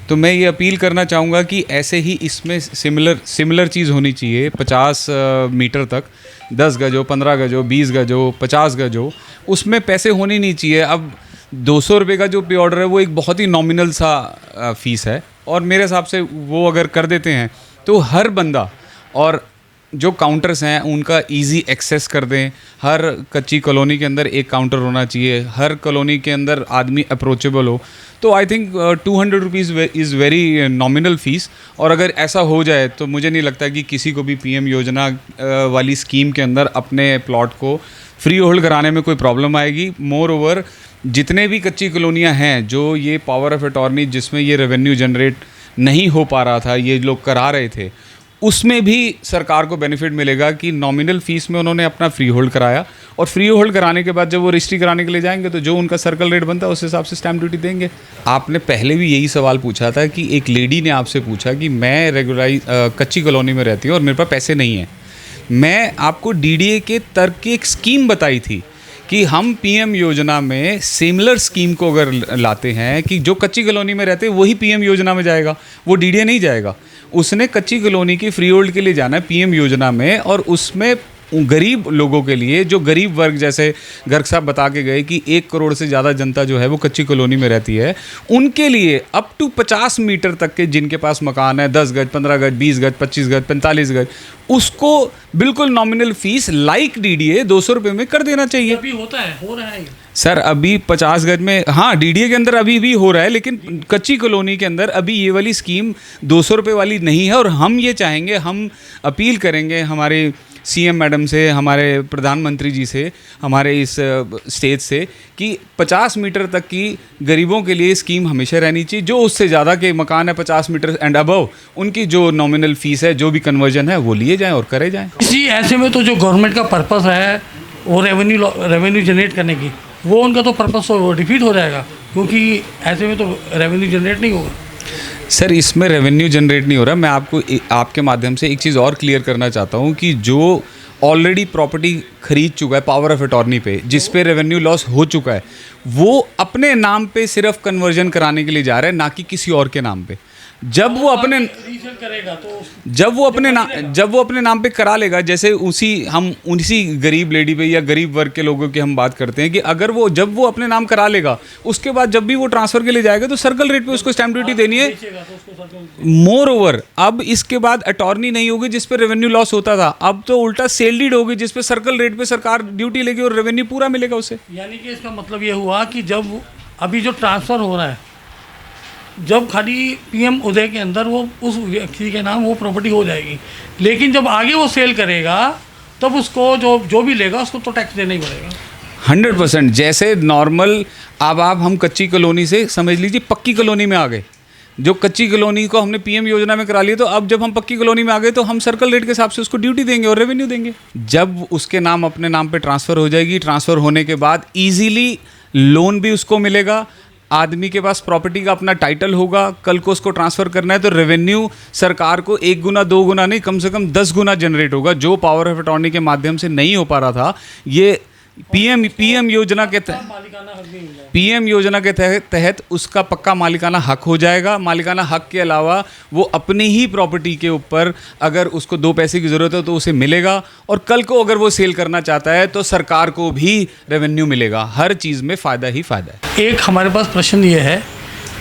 तो मैं ये अपील करना चाहूँगा कि ऐसे ही इसमें सिमिलर चीज़ होनी चाहिए। 50 मीटर तक 10 गज हो, 15 गज हो, 20 गज हो, 50 गज हो, उसमें पैसे होने नहीं चाहिए। अब 200 रुपये का जो पे ऑर्डर है वो एक बहुत ही नॉमिनल सा फ़ीस है, और मेरे हिसाब से वो अगर कर देते हैं तो हर बंदा, और जो काउंटर्स हैं उनका इजी एक्सेस कर दें। हर कच्ची कॉलोनी के अंदर एक काउंटर होना चाहिए, हर कॉलोनी के अंदर आदमी अप्रोचेबल हो। तो I think 200 rupees is very nominal fees, और अगर ऐसा हो जाए तो मुझे नहीं लगता कि किसी को भी पीएम योजना वाली स्कीम के अंदर अपने प्लॉट को फ्री होल्ड कराने में कोई प्रॉब्लम आएगी। मोर ओवर, जितने भी कच्ची कॉलोनियाँ हैं जो ये पावर ऑफ अटॉर्नी जिसमें ये रेवेन्यू जनरेट नहीं हो पा रहा था, ये लोग करा रहे थे, उसमें भी सरकार को बेनिफिट मिलेगा कि नॉमिनल फ़ीस में उन्होंने अपना फ्री होल्ड कराया, और फ्री होल्ड कराने के बाद जब वो रजिस्ट्री कराने के लिए जाएंगे तो जो उनका सर्कल रेट बनता है उस हिसाब से स्टैम्प ड्यूटी देंगे। आपने पहले भी यही सवाल पूछा था कि एक लेडी ने आपसे पूछा कि मैं रेगुलराइज कच्ची कॉलोनी में रहती हूँ और मेरे पास पैसे नहीं हैं। मैं आपको डीडीए के तर्क की एक स्कीम बताई थी कि हम पीएम योजना में सिमिलर स्कीम को अगर लाते हैं कि जो कच्ची कॉलोनी में रहते हैं वही पीएम योजना में जाएगा, वो डीडीए नहीं जाएगा। उसने कच्ची कॉलोनी की फ्री होल्ड के लिए जाना है पीएम योजना में, और उसमें गरीब लोगों के लिए, जो गरीब वर्ग, जैसे गर्ग साहब बता के गए कि 1 करोड़ से ज़्यादा जनता जो है वो कच्ची कॉलोनी में रहती है, उनके लिए अप टू 50 मीटर तक के जिनके पास मकान है, 10 गज, 15 गज, 20 गज, 25 गज, 45 गज, उसको बिल्कुल नॉमिनल फीस लाइक डीडीए 200 रुपये में कर देना चाहिए। अभी होता है, हो रहा है सर। अभी 50 गज में, हाँ, डीडीए के अंदर अभी भी हो रहा है, लेकिन कच्ची कॉलोनी के अंदर अभी ये वाली स्कीम 200 रुपये वाली नहीं है। और हम ये चाहेंगे, हम अपील करेंगे हमारे सीएम मैडम से, हमारे प्रधानमंत्री जी से, हमारे इस स्टेज से कि 50 मीटर तक की गरीबों के लिए स्कीम हमेशा रहनी चाहिए। जो उससे ज़्यादा के मकान है 50 मीटर एंड अबव, उनकी जो नॉमिनल फीस है, जो भी कन्वर्जन है, वो लिए जाएं और करे जाएं। इसी ऐसे में तो जो गवर्नमेंट का पर्पस है वो रेवेन्यू जनरेट करने की, वो उनका तो पर्पस तो डिफीट हो जाएगा, क्योंकि ऐसे में तो रेवेन्यू जनरेट नहीं होगा। सर, इसमें रेवेन्यू जनरेट नहीं हो रहा। मैं आपको आपके माध्यम से एक चीज़ और क्लियर करना चाहता हूँ कि जो ऑलरेडी प्रॉपर्टी खरीद चुका है पावर ऑफ अटॉर्नी पे, जिस पे रेवेन्यू लॉस हो चुका है, वो अपने नाम पे सिर्फ कन्वर्जन कराने के लिए जा रहा है, ना कि किसी और के नाम पे। जब वो अपने करेगा तो जब वो अपने नाम पे करा लेगा, जैसे उसी गरीब लेडी पे या गरीब वर्ग के लोगों की हम बात करते हैं कि अगर जब वो अपने नाम करा लेगा, उसके बाद जब भी वो ट्रांसफ़र के लिए जाएगा तो सर्कल रेट पे उसको स्टैम्प ड्यूटी देनी है। मोर ओवर, अब इसके बाद अटॉर्नी नहीं होगी जिस पे रेवेन्यू लॉस होता था, अब तो उल्टा सेल डीड होगी जिस पे सर्कल रेट पे सरकार ड्यूटी लेगी और रेवेन्यू पूरा मिलेगा उसे। यानी कि इसका मतलब ये हुआ कि जब अभी जो ट्रांसफ़र हो रहा है, जब खाली पीएम उदय के अंदर वो उस व्यक्ति के नाम वो प्रॉपर्टी हो जाएगी, लेकिन जब आगे वो सेल करेगा तब उसको जो भी लेगा उसको तो टैक्स देना ही पड़ेगा 100%। जैसे नॉर्मल अब हम कच्ची कॉलोनी से समझ लीजिए पक्की कॉलोनी में आ गए। जो कच्ची कॉलोनी को हमने पीएम योजना में करा लिया, तो अब जब हम पक्की कॉलोनी में आ गए तो हम सर्कल रेट के हिसाब से उसको ड्यूटी देंगे और रेवेन्यू देंगे। जब उसके नाम अपने नाम पे ट्रांसफ़र हो जाएगी, ट्रांसफ़र होने के बाद ईजीली लोन भी उसको मिलेगा, आदमी के पास प्रॉपर्टी का अपना टाइटल होगा, कल को उसको ट्रांसफ़र करना है तो रेवेन्यू सरकार को 1 गुना 2 गुना नहीं, कम से कम 10 गुना जनरेट होगा, जो पावर ऑफ अटॉर्नी के माध्यम से नहीं हो पा रहा था। ये पीएम योजना के तहत उसका पक्का मालिकाना हक हो जाएगा। मालिकाना हक के अलावा वो अपनी ही प्रॉपर्टी के ऊपर अगर उसको 2 पैसे की ज़रूरत है तो उसे मिलेगा, और कल को अगर वो सेल करना चाहता है तो सरकार को भी रेवेन्यू मिलेगा। हर चीज़ में फ़ायदा ही फ़ायदा है। एक हमारे पास प्रश्न ये है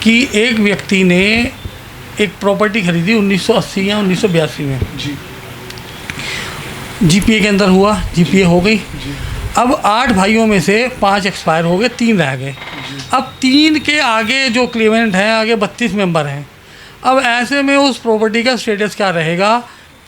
कि एक व्यक्ति ने एक प्रॉपर्टी खरीदी 1980 या 1982 में, जीपीए के अंदर हुआ, जीपीए हो गई। अब 8 भाइयों में से 5 एक्सपायर हो गए, 3 रह गए। अब 3 के आगे जो क्लेमेंट हैं, आगे 32 मेंबर हैं। अब ऐसे में उस प्रॉपर्टी का स्टेटस क्या रहेगा?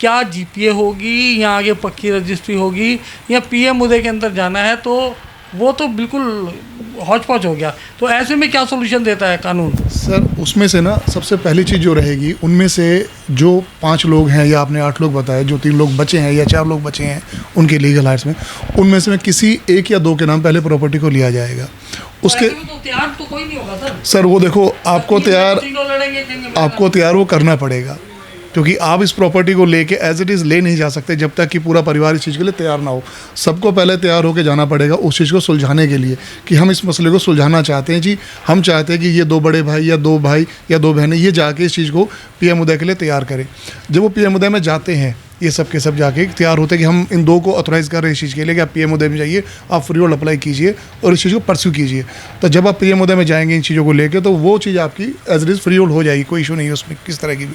क्या जीपीए होगी या आगे पक्की रजिस्ट्री होगी या पीएम उदय के अंदर जाना है? तो वो तो बिल्कुल हौच पौच हो गया। तो ऐसे में क्या सोल्यूशन देता है कानून? सर, उसमें से ना सबसे पहली चीज़ जो रहेगी, उनमें से जो 5 लोग हैं या आपने 8 लोग बताए, जो 3 लोग बचे हैं या 4 लोग बचे हैं उनके लीगल हाइट्स में, उनमें से किसी 1 या 2 के नाम पहले प्रॉपर्टी को लिया जाएगा। उसके तो तैयार तो कोई नहीं होगा सर, वो देखो आपको तैयार वो करना पड़ेगा, क्योंकि आप इस प्रॉपर्टी को लेके एज इट इज़ ले नहीं जा सकते जब तक कि पूरा परिवार इस चीज़ के लिए तैयार ना हो। सबको पहले तैयार होकर जाना पड़ेगा उस चीज़ को सुलझाने के लिए कि हम इस मसले को सुलझाना चाहते हैं जी। हम चाहते हैं कि ये 2 बड़े भाई या 2 भाई या 2 बहनें ये जाके इस चीज़ को पीएम उदय के लिए तैयार करें। जब वो पीएम उदय में जाते हैं, ये सब के सब जाके तैयार होते हैं कि हम इन 2 को ऑथोराइज़ कर रहे हैं इस चीज़ के लिए कि आप पीएम उदय में जाइए, आप फ्री होल्ड अप्लाई कीजिए और इस चीज़ को परस्यू कीजिए। तो जब आप पीएम उदय में जाएंगे इन चीज़ों को लेकर, तो वो चीज़ आपकी as it is freehold हो जाएगी, कोई इशू नहीं है उसमें किस तरह की भी।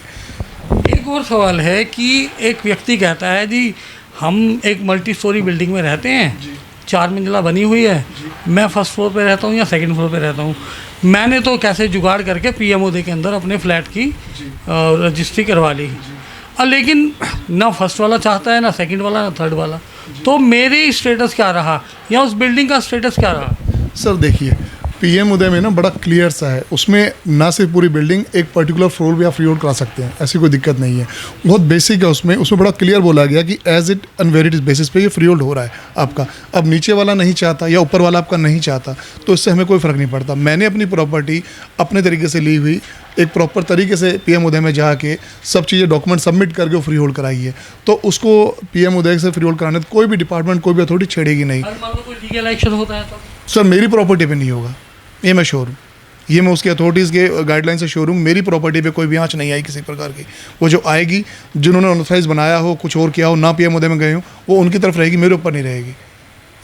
एक और सवाल है कि एक व्यक्ति कहता है जी हम एक मल्टी स्टोरी बिल्डिंग में रहते हैं, 4 मंजिला बनी हुई है, मैं फर्स्ट फ्लोर पे रहता हूँ या सेकंड फ्लोर पे रहता हूँ, मैंने तो कैसे जुगाड़ करके पीएम उदय के अंदर अपने फ्लैट की रजिस्ट्री करवा ली, और लेकिन ना फर्स्ट वाला चाहता है, ना सेकंड वाला, ना थर्ड वाला, तो मेरे स्टेटस क्या रहा या उस बिल्डिंग का स्टेटस क्या रहा? सर देखिए, पीएम उदय में ना बड़ा क्लियर सा है, उसमें ना सिर्फ पूरी बिल्डिंग, एक पर्टिकुलर फ्लोर भी आप फ्री होल्ड करा सकते हैं, ऐसी कोई दिक्कत नहीं है। बहुत बेसिक है उसमें बड़ा क्लियर बोला गया कि एज इट अनवेरिड बेसिस पे ये फ्री होल्ड हो रहा है आपका। अब नीचे वाला नहीं चाहता या ऊपर वाला आपका नहीं चाहता तो इससे हमें कोई फ़र्क नहीं पड़ता। मैंने अपनी प्रॉपर्टी अपने तरीके से ली हुई, एक प्रॉपर तरीके से पीएम उदय में जाके सब चीज़ें डॉक्यूमेंट सबमिट करके फ्री होल्ड कराई है, तो उसको पीएम उदय से फ्री होल्ड कराने तो कोई भी डिपार्टमेंट, कोई भी अथॉरिटी छेड़ेगी नहीं। अगर मान लो कोई लीगल एक्शन होता है तो सर मेरी प्रॉपर्टी पे नहीं होगा, ये मैं श्योर हूँ, ये मैं उसके अथॉरिटीज़ के गाइडलाइन से श्योर हूँ। मेरी प्रॉपर्टी पे कोई भी आँच नहीं आई किसी प्रकार की। वो जो आएगी, जिन्होंने ऑथराइज बनाया हो, कुछ और किया हो, ना पीएम उदय में गए हो, वो उनकी तरफ रहेगी, मेरे ऊपर नहीं रहेगी।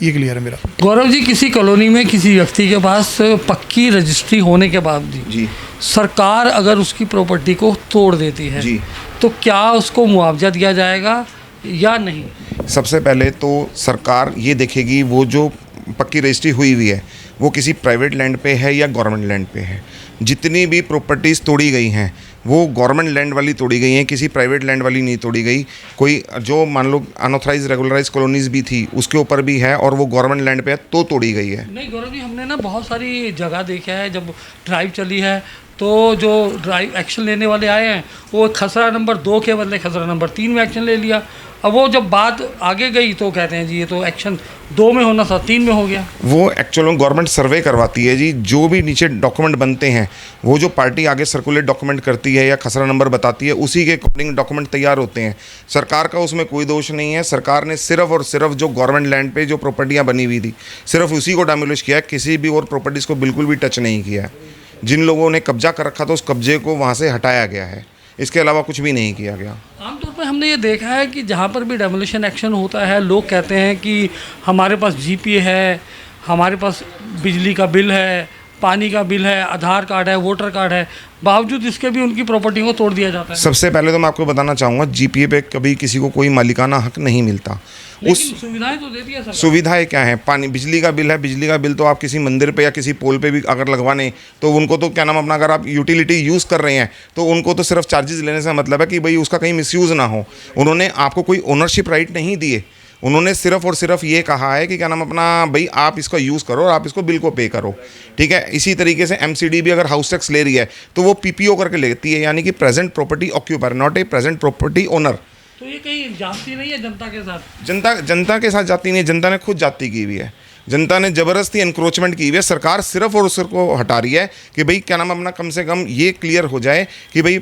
ये क्लियर है मेरा। गौरव जी, किसी कॉलोनी में किसी व्यक्ति के पास पक्की रजिस्ट्री होने के बावजूद जी सरकार अगर उसकी प्रॉपर्टी को तोड़ देती है जी। तो क्या उसको मुआवजा दिया जाएगा या नहीं? सबसे पहले तो सरकार ये देखेगी वो जो पक्की रजिस्ट्री हुई हुई है वो किसी प्राइवेट लैंड पे है या गवर्नमेंट लैंड पे है। जितनी भी प्रॉपर्टीज़ तोड़ी गई हैं वो गवर्नमेंट लैंड वाली तोड़ी गई हैं, किसी प्राइवेट लैंड वाली नहीं तोड़ी गई। कोई जो मान लो अनऑथराइज रेगुलराइज कॉलोनीज भी थी उसके ऊपर भी है और वो गवर्नमेंट लैंड पे है तो तोड़ी गई है। नहीं गौरव जी, हमने ना बहुत सारी जगह देखा है, जब ड्राइव चली है तो जो ड्राइव एक्शन लेने वाले आए हैं वो खसरा नंबर 2 के बदले खसरा नंबर 3 में एक्शन ले लिया। अब वो जब बात आगे गई तो कहते हैं जी ये तो एक्शन 2 में होना था, 3 में हो गया। वो एक्चुअल में गवर्नमेंट सर्वे करवाती है जी, जो भी नीचे डॉक्यूमेंट बनते हैं वो जो पार्टी आगे सर्कुलेट डॉक्यूमेंट करती है या खसरा नंबर बताती है उसी के अकॉर्डिंग डॉक्यूमेंट तैयार होते हैं। सरकार का उसमें कोई दोष नहीं है। सरकार ने सिर्फ और सिर्फ जो गवर्नमेंट लैंड पे जो प्रॉपर्टियाँ बनी हुई थी सिर्फ उसी को डैमोलिश किया है, किसी भी और प्रॉपर्टीज़ को बिल्कुल भी टच नहीं किया है। जिन लोगों ने कब्जा कर रखा था उस कब्जे को वहाँ से हटाया गया है, इसके अलावा कुछ भी नहीं किया गया। आमतौर पर हमने ये देखा है कि जहाँ पर भी डेमोलिशन एक्शन होता है लोग कहते हैं कि हमारे पास जीपीए है, हमारे पास बिजली का बिल है, पानी का बिल है, आधार कार्ड है, वोटर कार्ड है, बावजूद इसके भी उनकी प्रॉपर्टी को तोड़ दिया जाता है। सबसे पहले तो मैं आपको बताना चाहूँगा जीपीए पे कभी किसी को कोई मालिकाना हक नहीं मिलता। उस सुविधाएं तो देती है सरकार। सुविधाएं क्या है? पानी, बिजली का बिल है, बिजली का बिल तो आप किसी मंदिर पे या किसी पोल पे भी अगर लगवाने तो उनको तो क्या नाम अपना, अगर आप यूटिलिटी यूज़ कर रहे हैं तो उनको तो सिर्फ चार्जेस लेने से मतलब है कि भाई उसका कहीं मिसयूज़ ना हो। उन्होंने आपको कोई ओनरशिप राइट नहीं दिए, उन्होंने सिर्फ और सिर्फ ये कहा है कि क्या नाम अपना भाई आप इसका यूज़ करो और आप इसको बिल को पे करो, ठीक है। इसी तरीके से एमसीडी भी अगर हाउस टैक्स ले रही है तो वो पीपीओ करके लेती है, यानी कि present property occupier, not a present property owner. तो ये कहीं जाती नहीं है जनता के साथ? जनता के साथ जाती नहीं है, जनता ने खुद जाती की हुई है। जनता ने ज़बरदस्ती इंक्रोचमेंट की हुई है। सरकार सिर्फ और सिर्फ को हटा रही है कि भाई क्या नाम अपना कम से कम ये क्लियर हो जाए कि भाई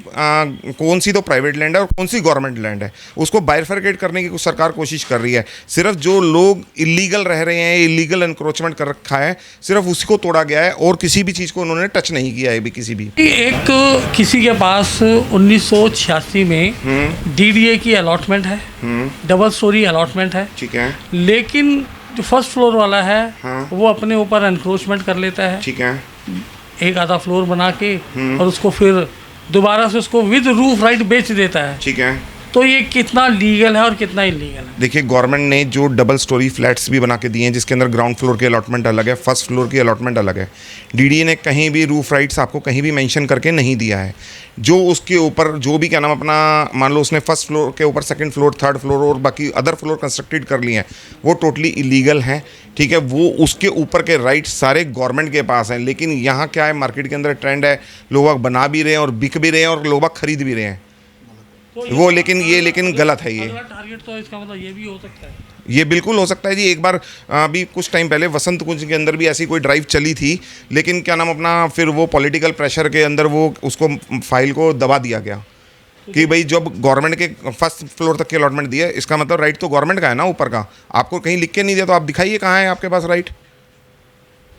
कौन सी तो प्राइवेट लैंड है और कौन सी गवर्नमेंट लैंड है, उसको बाइफरकेट करने की सरकार कोशिश कर रही है। सिर्फ जो लोग इलीगल रह रहे हैं, इलीगल इंक्रोचमेंट कर रखा है, सिर्फ उसी को तोड़ा गया है और किसी भी चीज़ को उन्होंने टच नहीं किया है भी किसी भी। एक किसी के पास 1986 में डीडीए की अलॉटमेंट है, डबल स्टोरी अलॉटमेंट है, ठीक है, लेकिन जो फर्स्ट फ्लोर वाला है हाँ। वो अपने ऊपर एनक्रोचमेंट कर लेता है, ठीक है, एक आधा फ्लोर बना के और उसको फिर दोबारा से उसको विद रूफ राइट बेच देता है। ठीक है। तो ये कितना लीगल है और कितना इलीगल है? देखिए, गवर्नमेंट ने जो डबल स्टोरी फ्लैट्स भी बना के दिए हैं जिसके अंदर ग्राउंड फ्लोर की अलॉटमेंट अलग है, फर्स्ट फ्लोर की अलॉटमेंट अलग है, डीडीए ने कहीं भी रूफ राइट्स आपको कहीं भी मेंशन करके नहीं दिया है। जो उसके ऊपर जो भी क्या नाम अपना मान लो उसने फर्स्ट फ्लोर के ऊपर सेकंड फ्लोर, थर्ड फ्लोर और बाकी अदर फ्लोर कंस्ट्रक्टेड कर लिए हैं, वो टोटली इलीगल हैं, ठीक है। वो उसके ऊपर के राइट्स सारे गवर्नमेंट के पास हैं। लेकिन यहाँ क्या है, मार्केट के अंदर ट्रेंड है, लोग बना भी रहे हैं और बिक भी रहे हैं और लोग खरीद भी रहे हैं वो, लेकिन गलत है ये। टारगेट तो इसका मतलब ये भी हो सकता है, ये बिल्कुल हो सकता है जी। एक बार अभी कुछ टाइम पहले वसंत कुंज के अंदर भी ऐसी कोई ड्राइव चली थी, लेकिन क्या नाम अपना फिर वो पॉलिटिकल प्रेशर के अंदर वो उसको फाइल को दबा दिया गया कि भाई जब गवर्नमेंट के फर्स्ट फ्लोर तक के अलॉटमेंट दिए, इसका मतलब राइट तो गवर्नमेंट का है ना, ऊपर का आपको कहीं लिख के नहीं दिया तो आप दिखाइए कहाँ है आपके पास राइट।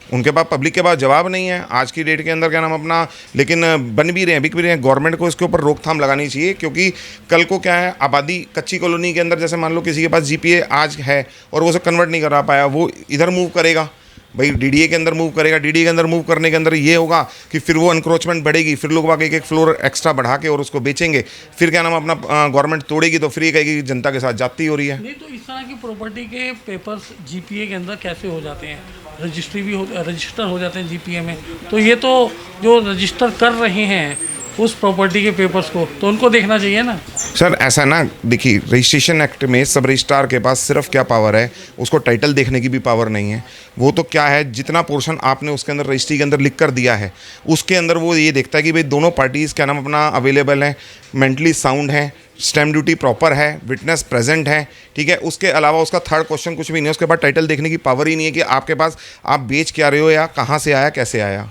उनके पास, पब्लिक के पास जवाब नहीं है आज की डेट के अंदर क्या नाम अपना, लेकिन बन भी रहे हैं, बिक भी रहे हैं। गवर्नमेंट को इसके ऊपर रोकथाम लगानी चाहिए, क्योंकि कल को क्या है, आबादी कच्ची कॉलोनी के अंदर जैसे मान लो किसी के पास जीपीए आज है और वो उसे कन्वर्ट नहीं करा पाया, वो इधर मूव करेगा, भाई डीडीए के अंदर मूव करेगा। डीडीए के अंदर मूव करने के अंदर ये होगा कि फिर वो एनक्रोचमेंट बढ़ेगी, फिर लोग वाकई एक फ्लोर एक्स्ट्रा बढ़ा के और उसको बेचेंगे, फिर क्या नाम अपना गवर्नमेंट तोड़ेगी तो फिर ये कहेगी जनता के साथ जाती हो रही है। नहीं तो इस तरह की प्रॉपर्टी के पेपर्स जीपीए के अंदर कैसे हो जाते हैं? रजिस्टर हो जाते हैं जीपीए में, तो ये तो जो रजिस्टर कर रहे हैं उस प्रॉपर्टी के पेपर्स को, तो उनको देखना चाहिए ना। सर ऐसा ना, देखिए रजिस्ट्रेशन एक्ट में सब रजिस्ट्रार के पास सिर्फ क्या पावर है, उसको टाइटल देखने की भी पावर नहीं है। वो तो क्या है, जितना पोर्शन आपने उसके अंदर रजिस्ट्री के अंदर लिख कर दिया है उसके अंदर वो ये देखता है कि भाई दोनों पार्टीज़ क्या नाम अपना अवेलेबल हैं, मेंटली साउंड है, स्टैम्प ड्यूटी प्रॉपर है, विटनेस प्रेजेंट है, ठीक है। उसके अलावा उसका थर्ड क्वेश्चन कुछ भी नहीं है। उसके बाद टाइटल देखने की पावर ही नहीं है कि आपके पास आप बेच क्या रहे हो या कहाँ से आया, कैसे आया।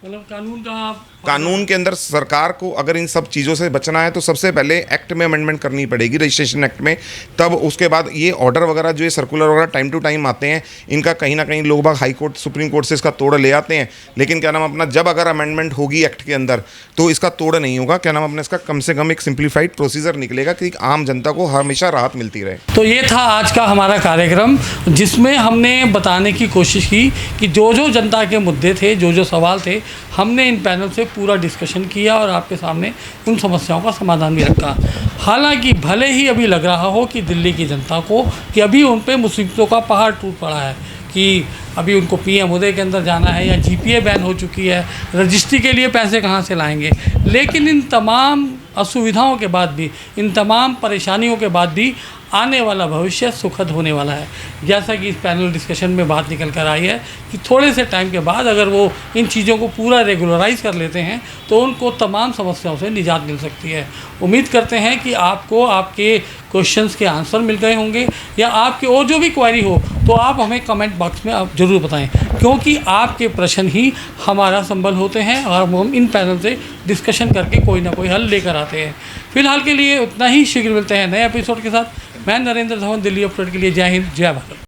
मतलब कानून के अंदर सरकार को अगर इन सब चीज़ों से बचना है तो सबसे पहले एक्ट में अमेंडमेंट करनी पड़ेगी, रजिस्ट्रेशन एक्ट में। तब उसके बाद ये ऑर्डर वगैरह जो ये सर्कुलर वगैरह टाइम टू टाइम आते हैं, इनका कहीं ना कहीं लोग बाग हाई कोर्ट सुप्रीम कोर्ट से इसका तोड़ ले आते हैं। लेकिन क्या नाम अपना जब अगर अमेंडमेंट होगी एक्ट के अंदर तो इसका तोड़ नहीं होगा। क्या नाम अपने इसका कम से कम एक सिंप्लीफाइड प्रोसीजर निकलेगा कि आम जनता को हमेशा राहत मिलती रहे। तो ये था आज का हमारा कार्यक्रम, जिसमें हमने बताने की कोशिश की कि जो जो जनता के मुद्दे थे, जो जो सवाल थे, हमने इन पैनल से पूरा डिस्कशन किया और आपके सामने उन समस्याओं का समाधान भी रखा। हालांकि भले ही अभी लग रहा हो कि दिल्ली की जनता को कि अभी उन पे मुसीबतों का पहाड़ टूट पड़ा है, कि अभी उनको पीएम उदय के अंदर जाना है या जीपीए बैन हो चुकी है, रजिस्ट्री के लिए पैसे कहाँ से लाएंगे। लेकिन इन तमाम असुविधाओं के बाद भी, इन तमाम परेशानियों के बाद भी आने वाला भविष्य सुखद होने वाला है। जैसा कि इस पैनल डिस्कशन में बात निकल कर आई है कि थोड़े से टाइम के बाद अगर वो इन चीज़ों को पूरा रेगुलराइज कर लेते हैं तो उनको तमाम समस्याओं से निजात मिल सकती है। उम्मीद करते हैं कि आपको आपके क्वेश्चंस के आंसर मिल गए होंगे, या आपकी और जो भी क्वेरी हो तो आप हमें कमेंट बॉक्स में आप ज़रूर बताएं, क्योंकि आपके प्रश्न ही हमारा संबल होते हैं और हम इन पैनल से डिस्कशन करके कोई ना कोई हल लेकर आते हैं। फिलहाल के लिए उतना ही, शीघ्र मिलते हैं नए एपिसोड के साथ। मैं नरेंद्र धवन, दिल्ली अपडेट के लिए। जय हिंद, जय भारत।